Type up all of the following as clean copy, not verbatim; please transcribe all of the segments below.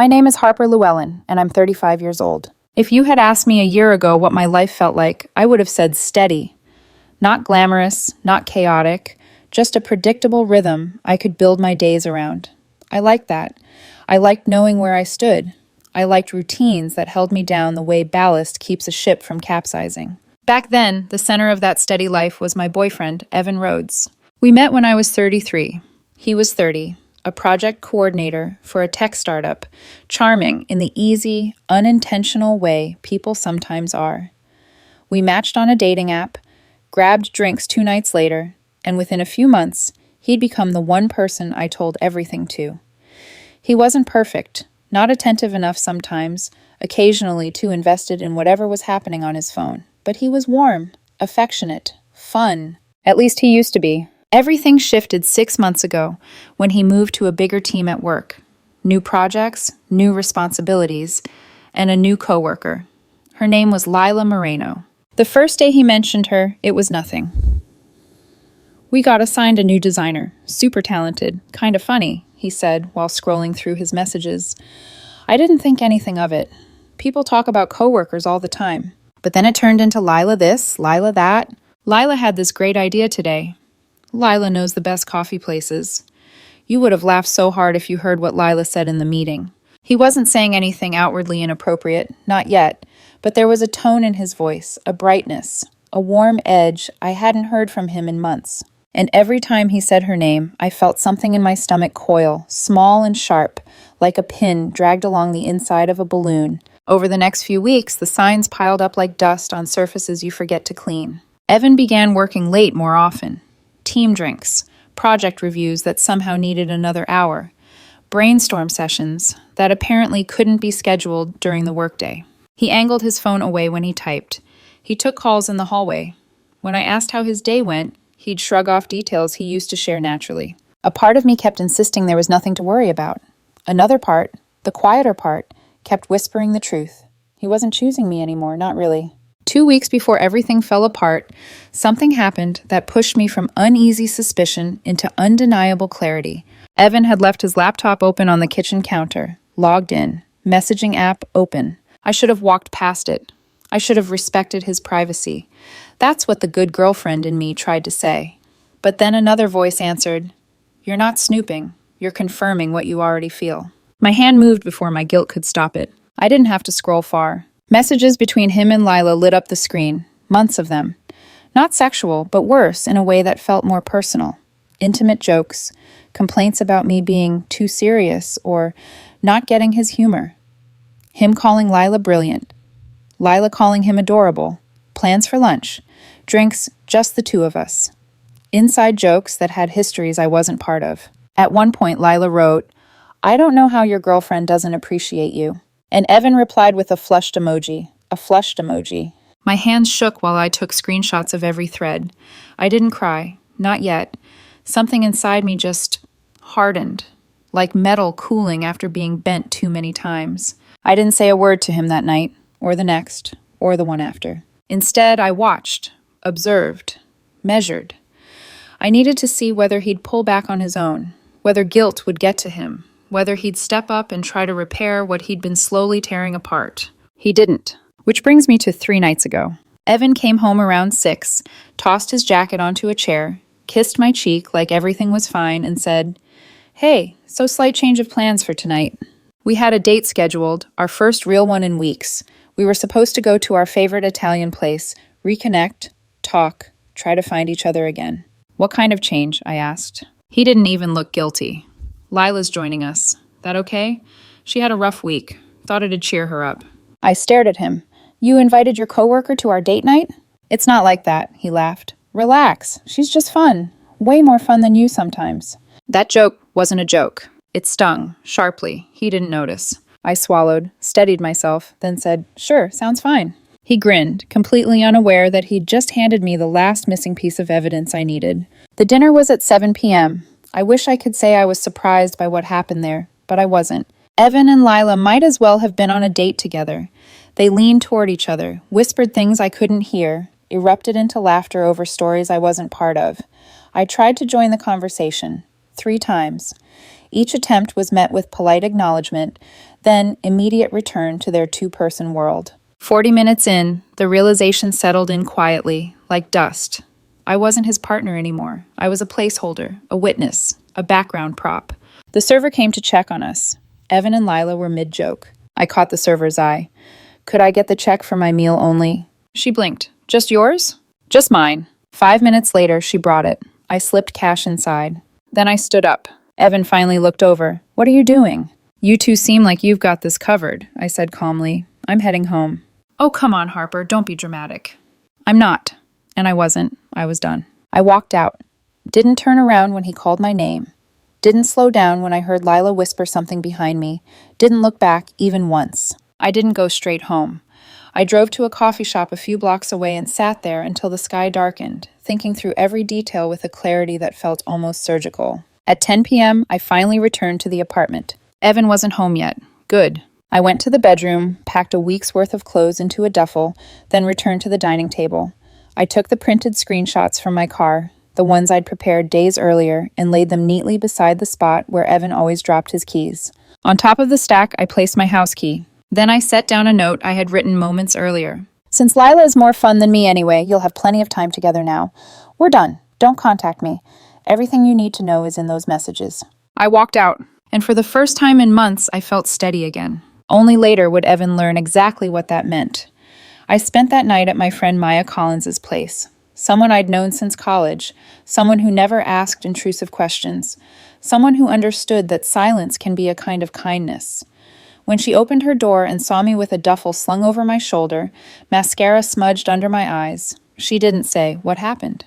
My name is Harper Llewellyn, and I'm 35 years old. If you had asked me a year ago what my life felt like, I would have said steady. Not glamorous, not chaotic, just a predictable rhythm I could build my days around. I liked that. I liked knowing where I stood. I liked routines that held me down the way ballast keeps a ship from capsizing. Back then, the center of that steady life was my boyfriend, Evan Rhodes. We met when I was 33. He was 30, a project coordinator for a tech startup, charming in the easy, unintentional way people sometimes are. We matched on a dating app, grabbed drinks 2 nights later, and within a few months, he'd become the one person I told everything to. He wasn't perfect, not attentive enough sometimes, occasionally too invested in whatever was happening on his phone. But he was warm, affectionate, fun. At least he used to be. Everything shifted 6 months ago when he moved to a bigger team at work. New projects, new responsibilities, and a new coworker. Her name was Lila Moreno. The first day he mentioned her, it was nothing. We got assigned a new designer, super talented, kind of funny, he said while scrolling through his messages. I didn't think anything of it. People talk about coworkers all the time. But then it turned into Lila this, Lila that. Lila had this great idea today. Lila knows the best coffee places. You would have laughed so hard if you heard what Lila said in the meeting. He wasn't saying anything outwardly inappropriate, not yet, but there was a tone in his voice, a brightness, a warm edge I hadn't heard from him in months. And every time he said her name, I felt something in my stomach coil, small and sharp, like a pin dragged along the inside of a balloon. Over the next few weeks, the signs piled up like dust on surfaces you forget to clean. Evan began working late more often. Team drinks, project reviews that somehow needed another hour, brainstorm sessions that apparently couldn't be scheduled during the workday. He angled his phone away when he typed. He took calls in the hallway. When I asked how his day went, he'd shrug off details he used to share naturally. A part of me kept insisting there was nothing to worry about. Another part, the quieter part, kept whispering the truth. He wasn't choosing me anymore, not really. 2 weeks before everything fell apart, something happened that pushed me from uneasy suspicion into undeniable clarity. Evan had left his laptop open on the kitchen counter, logged in, messaging app open. I should have walked past it. I should have respected his privacy. That's what the good girlfriend in me tried to say. But then another voice answered, "You're not snooping. You're confirming what you already feel." My hand moved before my guilt could stop it. I didn't have to scroll far. Messages between him and Lila lit up the screen, months of them. Not sexual, but worse in a way that felt more personal. Intimate jokes, complaints about me being too serious or not getting his humor. Him calling Lila brilliant. Lila calling him adorable. Plans for lunch. Drinks, just the two of us. Inside jokes that had histories I wasn't part of. At one point, Lila wrote, "I don't know how your girlfriend doesn't appreciate you." And Evan replied with a flushed emoji. My hands shook while I took screenshots of every thread. I didn't cry, not yet. Something inside me just hardened, like metal cooling after being bent too many times. I didn't say a word to him that night, or the next, or the one after. Instead, I watched, observed, measured. I needed to see whether he'd pull back on his own, whether guilt would get to him, whether he'd step up and try to repair what he'd been slowly tearing apart. He didn't. Which brings me to 3 nights ago. Evan came home around 6, tossed his jacket onto a chair, kissed my cheek like everything was fine, and said, "Hey, so slight change of plans for tonight." We had a date scheduled, our first real one in weeks. We were supposed to go to our favorite Italian place, reconnect, talk, try to find each other again. "What kind of change?" I asked. He didn't even look guilty. "Lila's joining us. That okay? She had a rough week. Thought it'd cheer her up." I stared at him. "You invited your coworker to our date night?" "It's not like that," he laughed. "Relax. She's just fun. Way more fun than you sometimes." That joke wasn't a joke. It stung, sharply. He didn't notice. I swallowed, steadied myself, then said, "Sure, sounds fine." He grinned, completely unaware that he'd just handed me the last missing piece of evidence I needed. The dinner was at 7 p.m. I wish I could say I was surprised by what happened there, but I wasn't. Evan and Lila might as well have been on a date together. They leaned toward each other, whispered things I couldn't hear, erupted into laughter over stories I wasn't part of. I tried to join the conversation, 3 times. Each attempt was met with polite acknowledgement, Then, immediate return to their two-person world. 40 minutes in, the realization settled in quietly, like dust. I wasn't his partner anymore. I was a placeholder, a witness, a background prop. The server came to check on us. Evan and Lila were mid-joke. I caught the server's eye. Could I get the check for my meal only? She blinked. Just yours? Just mine. 5 minutes later, she brought it. I slipped cash inside. Then I stood up. Evan finally looked over. What are you doing? You two seem like you've got this covered, I said calmly. I'm heading home. Oh, come on, Harper. Don't be dramatic. I'm not. And I wasn't. I was done. I walked out. Didn't turn around when he called my name. Didn't slow down when I heard Lila whisper something behind me. Didn't look back even once. I didn't go straight home. I drove to a coffee shop a few blocks away and sat there until the sky darkened, thinking through every detail with a clarity that felt almost surgical. At 10 p.m., I finally returned to the apartment. Evan wasn't home yet. Good. I went to the bedroom, packed a week's worth of clothes into a duffel, then returned to the dining table. I took the printed screenshots from my car, the ones I'd prepared days earlier, and laid them neatly beside the spot where Evan always dropped his keys. On top of the stack, I placed my house key. Then I set down a note I had written moments earlier. Since Lila is more fun than me anyway, you'll have plenty of time together now. We're done. Don't contact me. Everything you need to know is in those messages. I walked out, and for the first time in months, I felt steady again. Only later would Evan learn exactly what that meant. I spent that night at my friend Maya Collins's place. Someone I'd known since college, someone who never asked intrusive questions, someone who understood that silence can be a kind of kindness. When she opened her door and saw me with a duffel slung over my shoulder, mascara smudged under my eyes, she didn't say, "What happened?"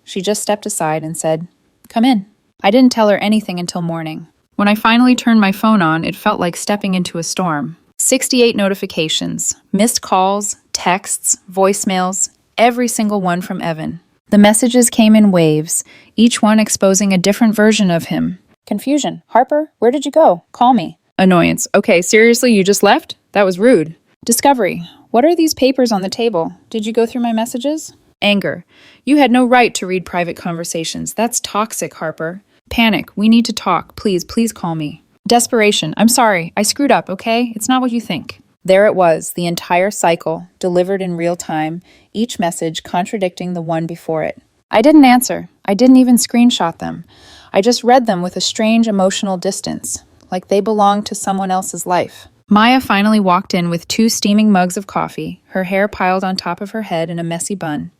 She just stepped aside and said, "Come in." I didn't tell her anything until morning. When I finally turned my phone on, it felt like stepping into a storm. 68 notifications, missed calls, texts, voicemails, every single one from Evan. The messages came in waves, each one exposing a different version of him. Confusion. Harper, where did you go? Call me. Annoyance. Okay, seriously, you just left? That was rude. Discovery. What are these papers on the table? Did you go through my messages? Anger. You had no right to read private conversations. That's toxic, Harper. Panic. We need to talk. Please call me. Desperation. I'm sorry. I screwed up, okay? It's not what you think. There it was, the entire cycle, delivered in real time, each message contradicting the one before it. I didn't answer. I didn't even screenshot them. I just read them with a strange emotional distance, like they belonged to someone else's life. Maya finally walked in with 2 steaming mugs of coffee, her hair piled on top of her head in a messy bun.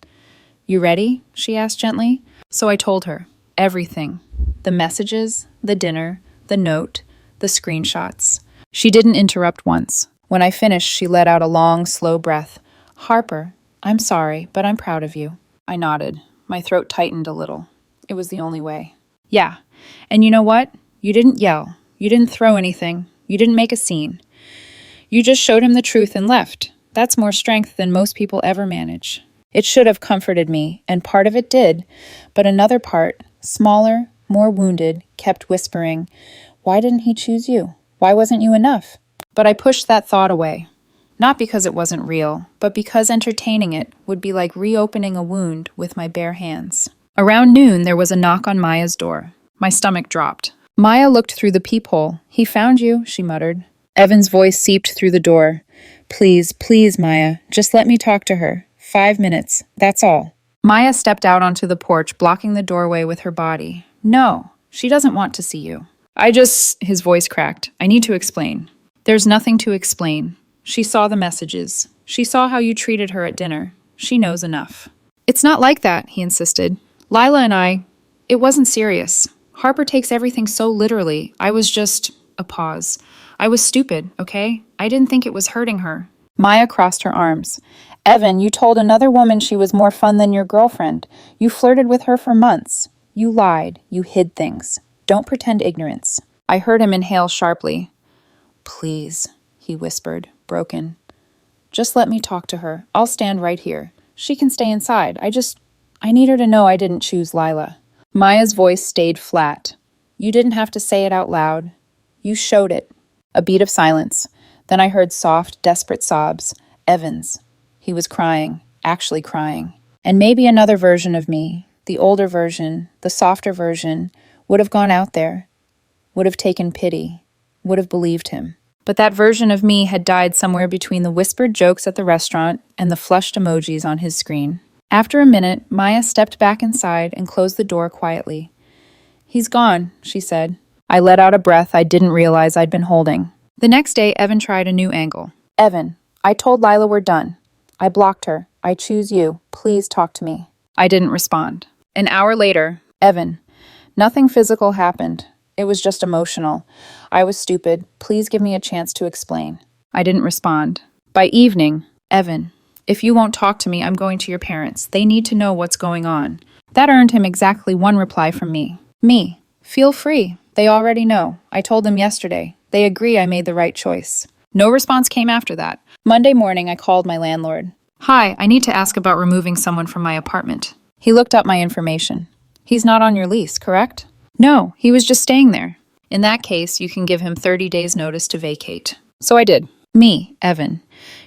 You ready? She asked gently. So I told her. Everything. The messages, the dinner, the note, the screenshots. She didn't interrupt once. When I finished, she let out a long, slow breath. Harper, I'm sorry, but I'm proud of you. I nodded. My throat tightened a little. It was the only way. Yeah. And you know what? You didn't yell. You didn't throw anything. You didn't make a scene. You just showed him the truth and left. That's more strength than most people ever manage. It should have comforted me, and part of it did, but another part, smaller, more wounded, kept whispering, why didn't he choose you? Why wasn't you enough? But I pushed that thought away. Not because it wasn't real, but because entertaining it would be like reopening a wound with my bare hands. Around noon, there was a knock on Maya's door. My stomach dropped. Maya looked through the peephole. He found you, she muttered. Evan's voice seeped through the door. Please, Maya, just let me talk to her. 5 minutes, that's all. Maya stepped out onto the porch, blocking the doorway with her body. No, she doesn't want to see you. His voice cracked. I need to explain. There's nothing to explain. She saw the messages. She saw how you treated her at dinner. She knows enough. It's not like that, he insisted. Lila and it wasn't serious. Harper takes everything so literally. I was just... A pause. I was stupid, okay? I didn't think it was hurting her. Maya crossed her arms. Evan, you told another woman she was more fun than your girlfriend. You flirted with her for months. You lied. You hid things. Don't pretend ignorance. I heard him inhale sharply. Please, he whispered, broken. Just let me talk to her. I'll stand right here. She can stay inside. I need her to know I didn't choose Lila. Maya's voice stayed flat. You didn't have to say it out loud. You showed it. A beat of silence. Then I heard soft, desperate sobs. Evan's. He was crying, actually crying. And maybe another version of me, the older version, the softer version, would have gone out there, would have taken pity, would have believed him. But that version of me had died somewhere between the whispered jokes at the restaurant and the flushed emojis on his screen. After a minute, Maya stepped back inside and closed the door quietly. "He's gone," she said. I let out a breath I didn't realize I'd been holding. The next day, Evan tried a new angle. "Evan, I told Lila we're done. I blocked her. I choose you. Please talk to me." I didn't respond. An hour later, "Evan, nothing physical happened. It was just emotional. I was stupid. Please give me a chance to explain." I didn't respond. By evening, "Evan, if you won't talk to me, I'm going to your parents. They need to know what's going on." That earned him exactly one reply from me. "Me. Feel free. They already know. I told them yesterday. They agree I made the right choice." No response came after that. Monday morning, I called my landlord. "Hi, I need to ask about removing someone from my apartment." He looked up my information. "He's not on your lease, correct?" "No, he was just staying there." "In that case, you can give him 30 days notice to vacate." So I did. "Me, Evan.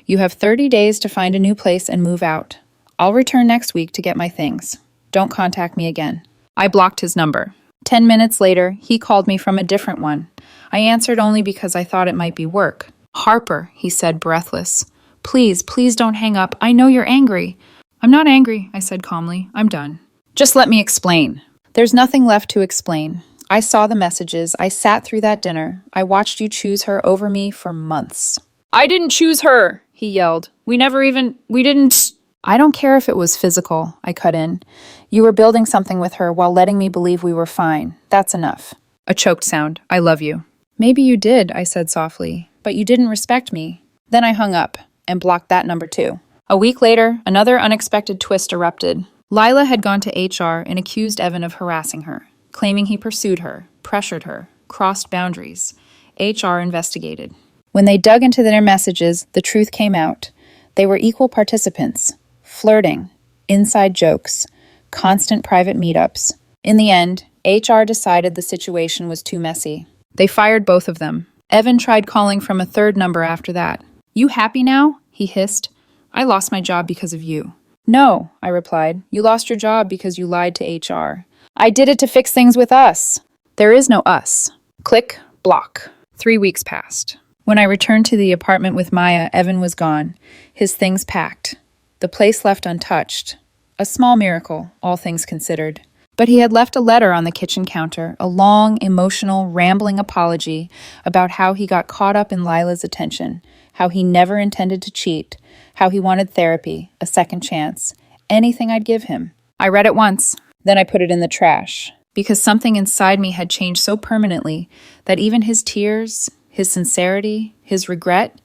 You have 30 days to find a new place and move out. I'll return next week to get my things. Don't contact me again." I blocked his number. 10 minutes later, he called me from a different one. I answered only because I thought it might be work. "Harper," he said, breathless. Please don't hang up. I know you're angry." "I'm not angry," I said calmly. "I'm done." "Just let me explain." There's nothing left to explain. I saw the messages. I sat through that dinner. I watched you choose her over me for months. "I didn't choose her," he yelled. We didn't. "I don't care if it was physical," I cut in. "You were building something with her while letting me believe we were fine. That's enough." A choked sound. "I love you." "Maybe you did," I said softly, "but you didn't respect me." Then I hung up and blocked that number too. A week later, another unexpected twist erupted. Lila had gone to HR and accused Evan of harassing her, claiming he pursued her, pressured her, crossed boundaries. HR investigated. When they dug into their messages, the truth came out. They were equal participants. Flirting, inside jokes, constant private meetups. In the end, HR decided the situation was too messy. They fired both of them. Evan tried calling from a third number after that. "You happy now?" he hissed. "I lost my job because of you." "No," I replied. "You lost your job because you lied to HR. I did it to fix things with us." There is no us. Click, block. 3 weeks passed. When I returned to the apartment with Maya, Evan was gone, his things packed. The place left untouched. A small miracle, all things considered. But he had left a letter on the kitchen counter, a long, emotional, rambling apology about how he got caught up in Lila's attention, how he never intended to cheat, how he wanted therapy, a second chance, anything I'd give him. I read it once, then I put it in the trash, because something inside me had changed so permanently that even his tears, his sincerity, his regret,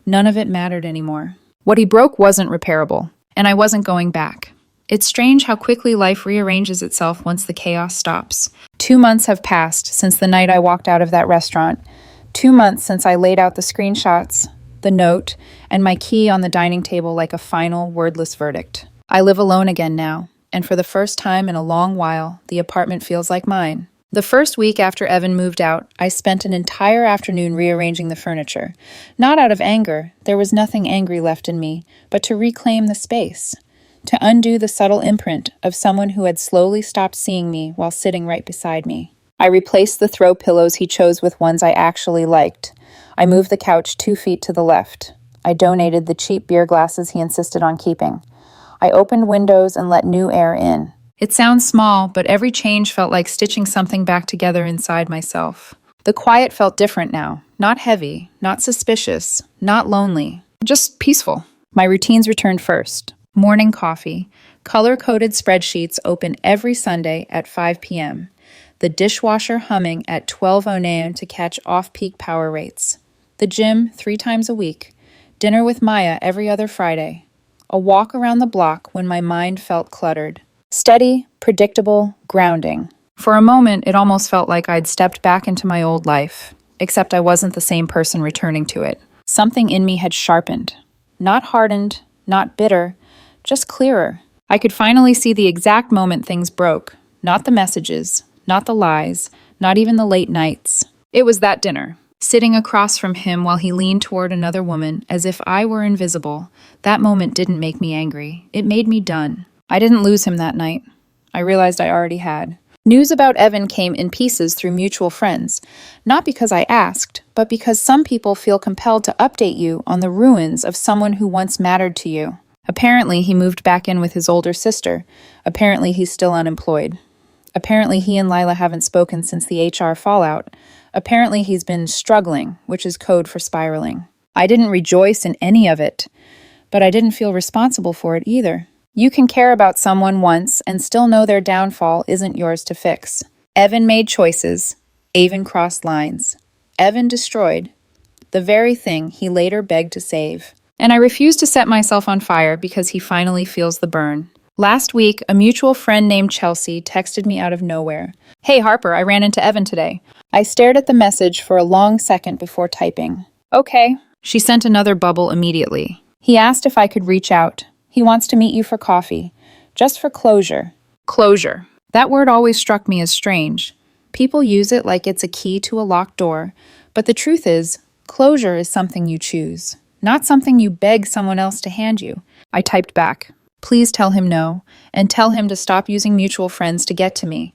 none of it mattered anymore. What he broke wasn't repairable, and I wasn't going back. It's strange how quickly life rearranges itself once the chaos stops. 2 months have passed since the night I walked out of that restaurant. 2 months since I laid out the screenshots, the note, and my key on the dining table like a final, wordless verdict. I live alone again now, and for the first time in a long while, the apartment feels like mine. The first week after Evan moved out, I spent an entire afternoon rearranging the furniture. Not out of anger, there was nothing angry left in me, but to reclaim the space. To undo the subtle imprint of someone who had slowly stopped seeing me while sitting right beside me. I replaced the throw pillows he chose with ones I actually liked. I moved the couch 2 feet to the left. I donated the cheap beer glasses he insisted on keeping. I opened windows and let new air in. It sounds small, but every change felt like stitching something back together inside myself. The quiet felt different now. Not heavy, not suspicious, not lonely, just peaceful. My routines returned first. Morning coffee, color-coded spreadsheets open every Sunday at 5 p.m., the dishwasher humming at 12:00 a.m. to catch off-peak power rates, the gym 3 times a week, dinner with Maya every other Friday, a walk around the block when my mind felt cluttered. Steady, predictable, grounding. For a moment, it almost felt like I'd stepped back into my old life, except I wasn't the same person returning to it. Something in me had sharpened. Not hardened, not bitter, just clearer. I could finally see the exact moment things broke. Not the messages, not the lies, not even the late nights. It was that dinner. Sitting across from him while he leaned toward another woman as if I were invisible, that moment didn't make me angry. It made me done. I didn't lose him that night. I realized I already had. News about Evan came in pieces through mutual friends, not because I asked, but because some people feel compelled to update you on the ruins of someone who once mattered to you. Apparently, he moved back in with his older sister. Apparently, he's still unemployed. Apparently, he and Lila haven't spoken since the HR fallout. Apparently, he's been struggling, which is code for spiraling. I didn't rejoice in any of it, but I didn't feel responsible for it either. You can care about someone once and still know their downfall isn't yours to fix. Evan made choices. Avon crossed lines. Evan destroyed the very thing he later begged to save. And I refuse to set myself on fire because he finally feels the burn. Last week, a mutual friend named Chelsea texted me out of nowhere. "Hey Harper, I ran into Evan today." I stared at the message for a long second before typing. "Okay." She sent another bubble immediately. "He asked if I could reach out. He wants to meet you for coffee. Just for closure." Closure. That word always struck me as strange. People use it like it's a key to a locked door, but the truth is, closure is something you choose, not something you beg someone else to hand you. I typed back, "Please tell him no, and tell him to stop using mutual friends to get to me.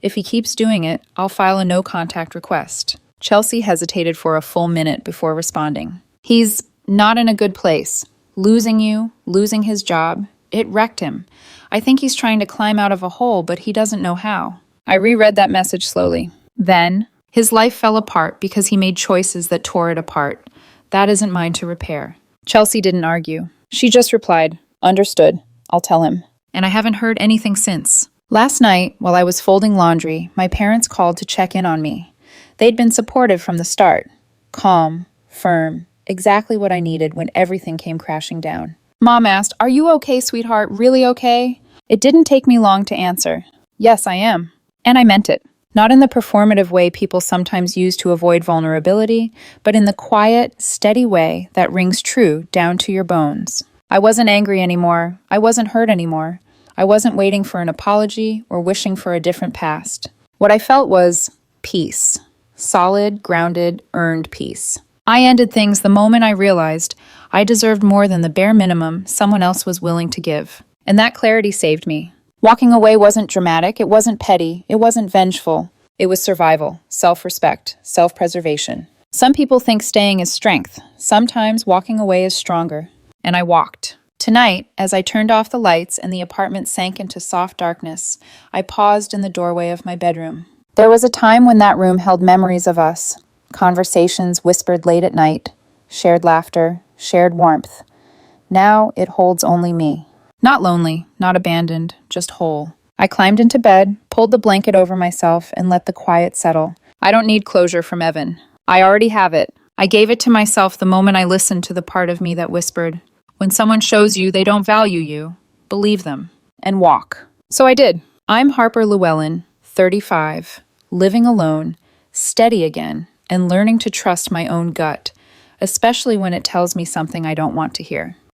If he keeps doing it, I'll file a no-contact request." Chelsea hesitated for a full minute before responding. "He's not in a good place. Losing you, losing his job, it wrecked him. I think he's trying to climb out of a hole, but he doesn't know how." I reread that message slowly. Then, his life fell apart because he made choices that tore it apart. That isn't mine to repair. Chelsea didn't argue. She just replied, "Understood. I'll tell him." And I haven't heard anything since. Last night, while I was folding laundry, my parents called to check in on me. They'd been supportive from the start. Calm, firm, exactly what I needed when everything came crashing down. Mom asked, "Are you okay, sweetheart? Really okay?" It didn't take me long to answer. "Yes, I am." And I meant it. Not in the performative way people sometimes use to avoid vulnerability, but in the quiet, steady way that rings true down to your bones. I wasn't angry anymore. I wasn't hurt anymore. I wasn't waiting for an apology or wishing for a different past. What I felt was peace. Solid, grounded, earned peace. I ended things the moment I realized I deserved more than the bare minimum someone else was willing to give. And that clarity saved me. Walking away wasn't dramatic, it wasn't petty, it wasn't vengeful. It was survival, self-respect, self-preservation. Some people think staying is strength. Sometimes walking away is stronger. And I walked. Tonight, as I turned off the lights and the apartment sank into soft darkness, I paused in the doorway of my bedroom. There was a time when that room held memories of us. Conversations whispered late at night, shared laughter, shared warmth. Now it holds only me. Not lonely, not abandoned, just whole. I climbed into bed, pulled the blanket over myself, and let the quiet settle. I don't need closure from Evan. I already have it. I gave it to myself the moment I listened to the part of me that whispered, "When someone shows you they don't value you, believe them, and walk." So I did. I'm Harper Llewellyn, 35, living alone, steady again, and learning to trust my own gut, especially when it tells me something I don't want to hear.